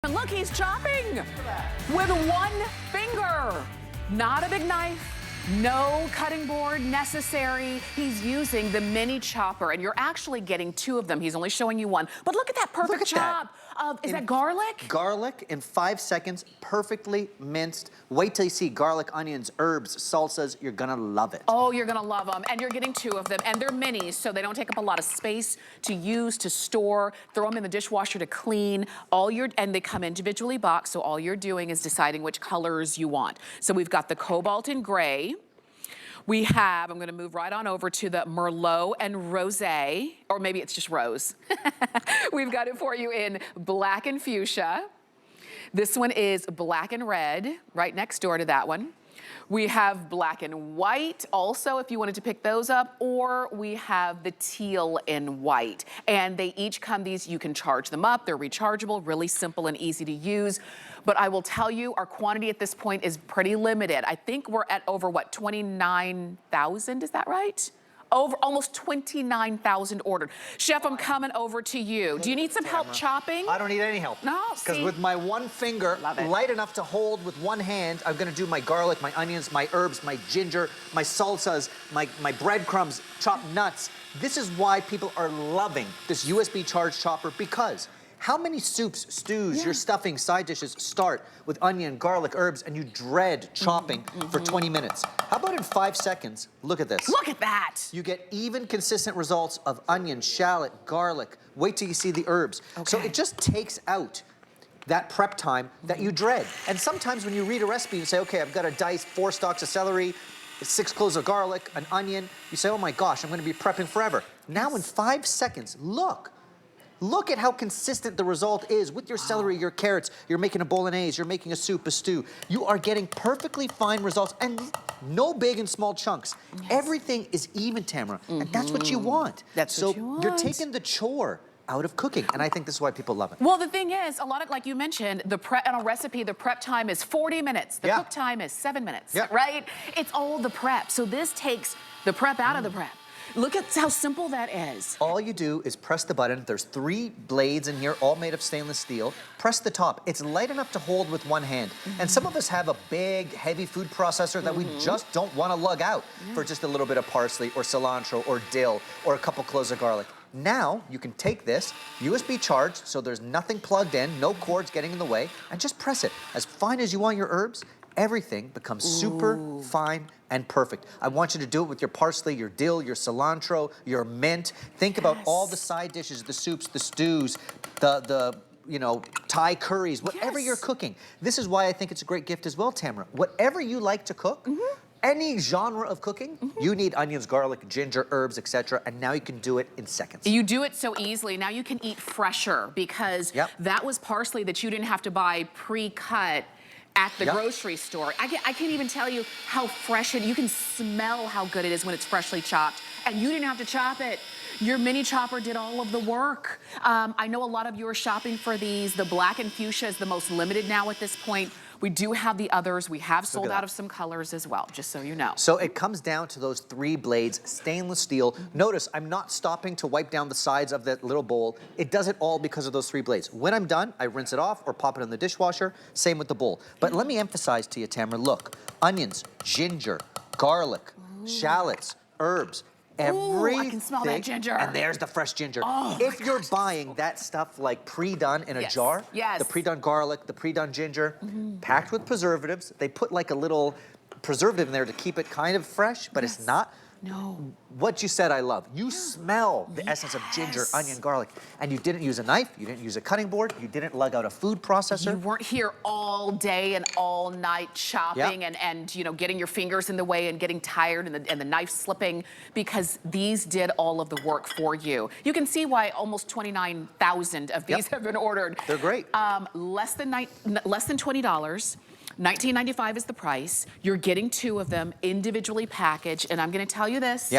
And look, he's chopping with one finger. Not a big knife. No cutting board necessary. He's using the mini chopper, and you're actually getting two of them. He's only showing you one. But look at that perfect chop. Is that garlic? Garlic in 5 seconds, perfectly minced. Wait till you see garlic, onions, herbs, salsas. You're gonna love it. Oh, you're gonna love them. And you're getting two of them. And they're minis, so they don't take up a lot of space to use, to store. Throw them in the dishwasher to clean. And they come individually boxed, so all you're doing is deciding which colors you want. So we've got the cobalt and gray. We have, I'm gonna move right on over to the Merlot and Rosé, or maybe it's just rose. We've got it for you in black and fuchsia. This one is black and red, right next door to that one. We have black and white also, if you wanted to pick those up, or we have the teal and white. And they each come you can charge them up, they're rechargeable, really simple and easy to use. But I will tell you, our quantity at this point is pretty limited. I think we're at over, what, 29,000, is that right? Over almost 29,000 ordered. Chef, I'm coming over to you. Do you need some help chopping? I don't need any help. No, because with my one finger, light enough to hold with one hand, I'm gonna do my garlic, my onions, my herbs, my ginger, my salsas, my breadcrumbs, chopped nuts. This is why people are loving this USB charge chopper, because how many soups, stews, your stuffing, side dishes start with onion, garlic, herbs, and you dread chopping for 20 minutes? How about in 5 seconds, look at this. Look at that. You get even, consistent results of onion, shallot, garlic. Wait till you see the herbs. Okay. So it just takes out that prep time that you dread. And sometimes when you read a recipe, you say, okay, I've got to dice 4 stalks of celery, 6 cloves of garlic, an onion. You say, oh my gosh, I'm gonna be prepping forever. Now in 5 seconds, look at how consistent the result is with your celery, your carrots. You're making a bolognese, you're making a soup, a stew. You are getting perfectly fine results, and no big and small chunks. Everything is even, Tamara, and that's what you want. That's what you want. So you're taking the chore out of cooking, and I think this is why people love it. Well, the thing is, a lot of, like you mentioned, the prep on a recipe, the prep time is 40 minutes. The cook time is 7 minutes, right? It's all the prep. So this takes the prep out of the prep. Look at how simple that is. All you do is press the button. There's 3 blades in here, all made of stainless steel. Press the top. It's light enough to hold with one hand. And some of us have a big, heavy food processor that we just don't want to lug out for just a little bit of parsley or cilantro or dill or a couple cloves of garlic. Now, you can take this, USB charged, so there's nothing plugged in, no cords getting in the way, and just press it. As fine as you want your herbs, everything becomes super fine and perfect. I want you to do it with your parsley, your dill, your cilantro, your mint. Think about all the side dishes, the soups, the stews, the you know, Thai curries, whatever you're cooking. This is why I think it's a great gift as well, Tamara. Whatever you like to cook, any genre of cooking, you need onions, garlic, ginger, herbs, etc. And now you can do it in seconds. You do it so easily. Now you can eat fresher, because that was parsley that you didn't have to buy pre-cut at the grocery store. I can't even tell you how fresh you can smell how good it is when it's freshly chopped, and you didn't have to chop it. Your mini chopper did all of the work. I know a lot of you are shopping for these. The black and fuchsia is the most limited now at this point. We do have the others. We have sold out of some colors as well, just so you know. So it comes down to those 3 blades, stainless steel. Notice I'm not stopping to wipe down the sides of that little bowl. It does it all because of those 3 blades. When I'm done, I rinse it off or pop it in the dishwasher. Same with the bowl. But let me emphasize to you, Tamara, look, onions, ginger, garlic, shallots, herbs, everything. I can smell that ginger. And there's the fresh ginger. Oh, if you're buying that stuff like pre-done in a jar, the pre-done garlic, the pre-done ginger, packed with preservatives, they put like a little preservative in there to keep it kind of fresh, but it's not. No. What you said I love. You smell the essence of ginger, onion, garlic, and you didn't use a knife, you didn't use a cutting board, you didn't lug out a food processor. You weren't here all day and all night chopping and you know, getting your fingers in the way and getting tired and the knife slipping, because these did all of the work for you. You can see why almost 29,000 of these have been ordered. They're great. Less than $20. $19.95 is the price. You're getting 2 of them individually packaged, and I'm gonna tell you this.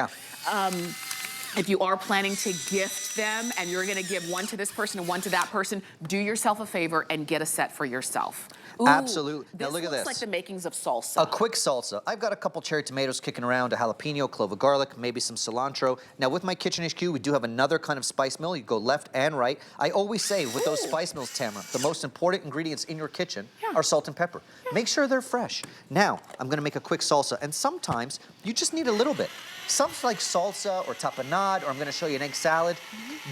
If you are planning to gift them and you're gonna give one to this person and one to that person, do yourself a favor and get a set for yourself. Ooh, Absolutely. Now look at looks this. like the makings of salsa. A quick salsa. I've got a couple cherry tomatoes kicking around, a jalapeno, clove of garlic, maybe some cilantro. Now with my Kitchen HQ, we do have another kind of spice mill. You go left and right. I always say with those spice mills, Tamara, the most important ingredients in your kitchen are salt and pepper. Make sure they're fresh. Now, I'm gonna make a quick salsa, and sometimes you just need a little bit. Some like salsa or tapenade, or I'm gonna show you an egg salad.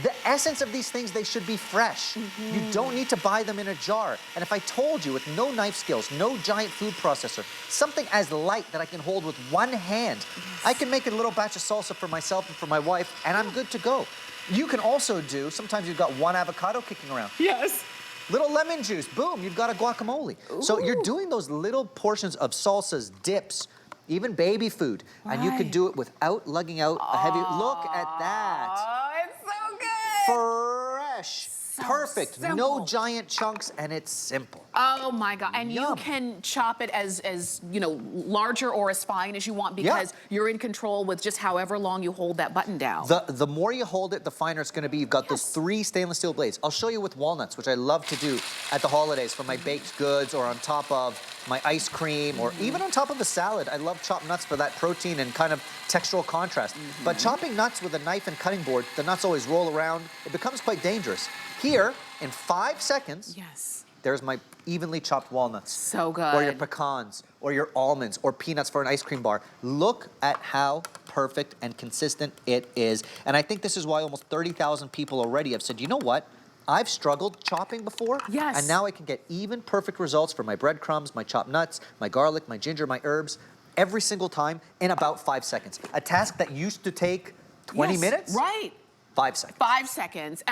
The essence of these things, they should be fresh. You don't need to buy them in a jar. And if I told you with no knife skills, no giant food processor, something as light that I can hold with one hand, I can make a little batch of salsa for myself and for my wife, and I'm good to go. You can also do, sometimes you've got one avocado kicking around. Yes. Little lemon juice, boom, you've got a guacamole. So you're doing those little portions of salsas, dips, even baby food, and you can do it without lugging out a heavy, look at that. Oh, it's so good. Fresh, So perfect, simple. no giant chunks, and it's simple. Oh my God, and you Yum. can chop it as you know, larger or as fine as you want because you're in control with just however long you hold that button down. The more you hold it, the finer it's gonna be. You've got those 3 stainless steel blades. I'll show you with walnuts, which I love to do at the holidays for my baked goods or on top of my ice cream or even on top of a salad. I love chopped nuts for that protein and kind of textural contrast. But chopping nuts with a knife and cutting board, the nuts always roll around. It becomes quite dangerous. Here, in 5 seconds, there's my evenly chopped walnuts. So good. Or your pecans, or your almonds, or peanuts for an ice cream bar. Look at how perfect and consistent it is. And I think this is why almost 30,000 people already have said, you know what? I've struggled chopping before, and now I can get even perfect results for my breadcrumbs, my chopped nuts, my garlic, my ginger, my herbs, every single time in about 5 seconds. A task that used to take 20 minutes? Right. 5 seconds. 5 seconds.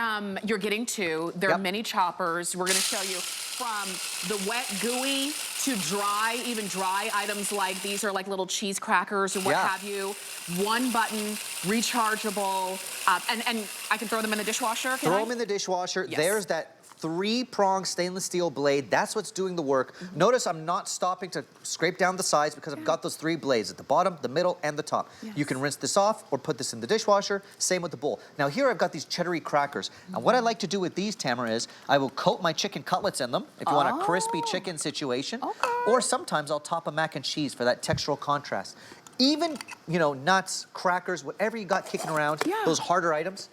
You're getting 2. There are many choppers. We're gonna show you from the wet, gooey to dry, even dry items like these are like little cheese crackers or what have you. 1 button, rechargeable, and I can throw them in the dishwasher. Throw them in the dishwasher. There's that 3-pronged stainless steel blade. That's what's doing the work. Notice I'm not stopping to scrape down the sides because I've got those 3 blades at the bottom, the middle, and the top. You can rinse this off or put this in the dishwasher. Same with the bowl. Now here I've got these cheddar crackers. And what I like to do with these, Tamara, is I will coat my chicken cutlets in them if you want a crispy chicken situation. Or sometimes I'll top a mac and cheese for that textural contrast. Even, you know, nuts, crackers, whatever you got kicking around, those harder items,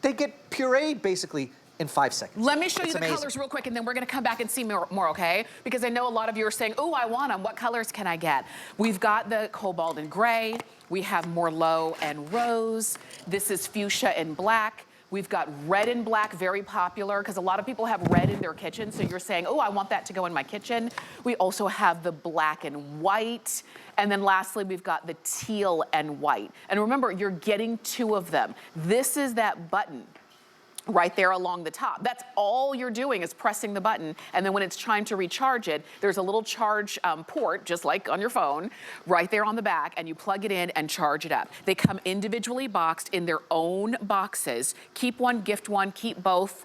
they get pureed basically in 5 seconds. Let me show you the colors real quick and then we're gonna come back and see more, okay? Because I know a lot of you are saying, oh, I want them. What colors can I get? We've got the cobalt and gray. We have Merlot and rose. This is fuchsia and black. We've got red and black, very popular, because a lot of people have red in their kitchen, so you're saying, oh, I want that to go in my kitchen. We also have the black and white. And then lastly, we've got the teal and white. And remember, you're getting 2 of them. This is that button right there along the top. That's all you're doing is pressing the button, and then when it's time to recharge it, there's a little charge port, just like on your phone, right there on the back, and you plug it in and charge it up. They come individually boxed in their own boxes. Keep one, gift one, keep both.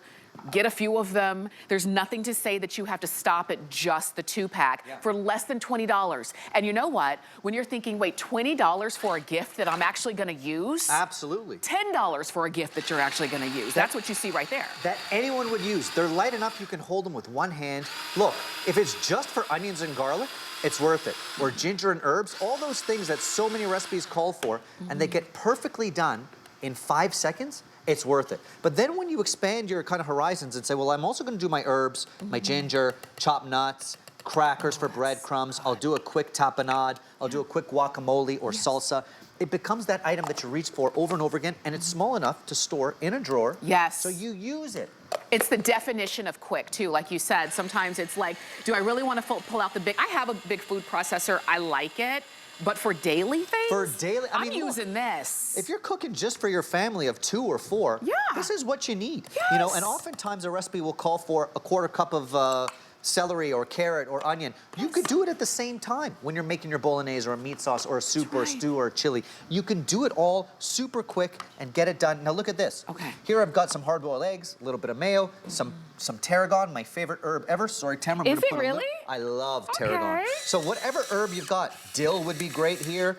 Get a few of them. There's nothing to say that you have to stop at just the 2-pack for less than $20. And you know what? When you're thinking, wait, $20 for a gift that I'm actually gonna use? Absolutely. $10 for a gift that you're actually gonna use. That's what you see right there. That anyone would use. They're light enough you can hold them with one hand. Look, if it's just for onions and garlic, it's worth it. Or ginger and herbs, all those things that so many recipes call for, and they get perfectly done in 5 seconds, it's worth it. But then when you expand your kind of horizons and say, well, I'm also gonna do my herbs, my ginger, chopped nuts, crackers for breadcrumbs, I'll do a quick tapenade, I'll do a quick guacamole or salsa. It becomes that item that you reach for over and over again, and it's small enough to store in a drawer. So you use it. It's the definition of quick, too, like you said. Sometimes it's like, do I really want to pull out the big, I have a big food processor, I like it. But for daily things? For daily, I mean, I'm using this. If you're cooking just for your family of 2 or 4, this is what you need. You know, and oftentimes a recipe will call for a 1/4 cup of celery or carrot or onion. You could do it at the same time when you're making your bolognese or a meat sauce or a soup or a stew or a chili. You can do it all super quick and get it done. Now look at this. Here I've got some hard-boiled eggs, a little bit of mayo, some tarragon, my favorite herb ever. Sorry, Tamara. Is it really? I love tarragon. So whatever herb you've got, dill would be great here.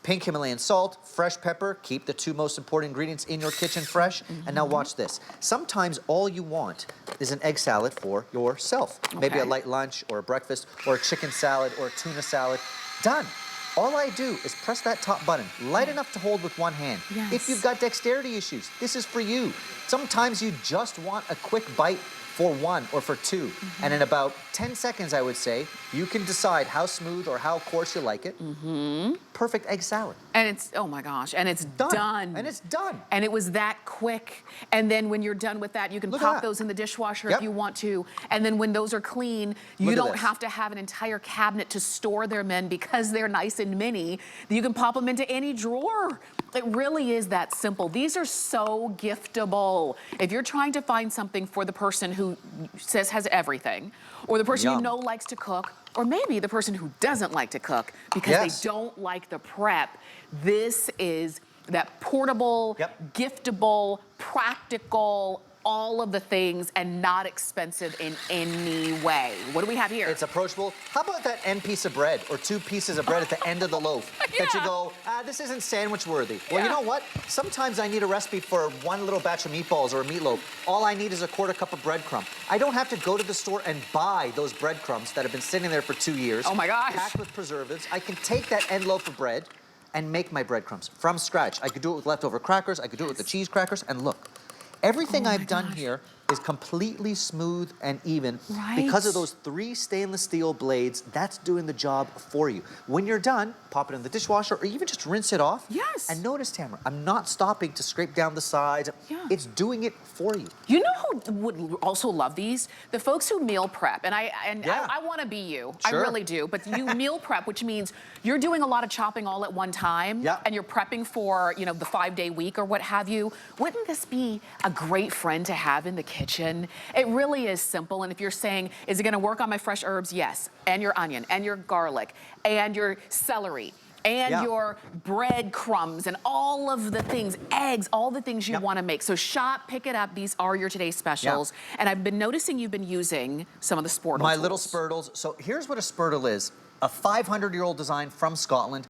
Pink Himalayan salt, fresh pepper, keep the two most important ingredients in your kitchen fresh. And now watch this. Sometimes all you want is an egg salad for yourself. Maybe a light lunch or a breakfast or a chicken salad or a tuna salad. Done. All I do is press that top button, light enough to hold with one hand. Yes. If you've got dexterity issues, this is for you. Sometimes you just want a quick bite for one or for two. And in about 10 seconds, I would say, you can decide how smooth or how coarse you like it. Perfect egg salad. And it's, oh my gosh, and it's done. And it's done. And it was that quick. And then when you're done with that, you can pop those in the dishwasher if you want to. And then when those are clean, you don't have to have an entire cabinet to store them in because they're nice and mini. You can pop them into any drawer. It really is that simple. These are so giftable. If you're trying to find something for the person who says has everything, or the person you know likes to cook, or maybe the person who doesn't like to cook because they don't like the prep, this is that portable, giftable, practical, all of the things, and not expensive in any way. What do we have here? It's approachable. How about that end piece of bread or two pieces of bread at the end of the loaf that you go, this isn't sandwich worthy. Well, you know what? Sometimes I need a recipe for one little batch of meatballs or a meatloaf. All I need is a quarter cup of breadcrumb. I don't have to go to the store and buy those breadcrumbs that have been sitting there for 2 years. Oh my gosh. Packed with preservatives. I can take that end loaf of bread and make my breadcrumbs from scratch. I could do it with leftover crackers. I could do it with the cheese crackers. And look. Everything I've done here is completely smooth and even because of those 3 stainless steel blades. That's doing the job for you. When you're done, pop it in the dishwasher or even just rinse it off. Yes. And notice, Tamara, I'm not stopping to scrape down the sides. It's doing it for you. You know who would also love these? The folks who meal prep. And I want to be you. I really do. But you meal prep, which means you're doing a lot of chopping all at one time. And you're prepping for, you know, the 5-day week or what have you. Wouldn't this be a great friend to have in the kitchen? It really is simple. And if you're saying, is it going to work on my fresh herbs? Yes. And your onion and your garlic and your celery and your breadcrumbs and all of the things, eggs, all the things you want to make. So shop, pick it up. These are your today's specials. And I've been noticing you've been using some of the Sportle My tools. little Spurtles. So here's what a Spurtle is. A 500-year-old design from Scotland.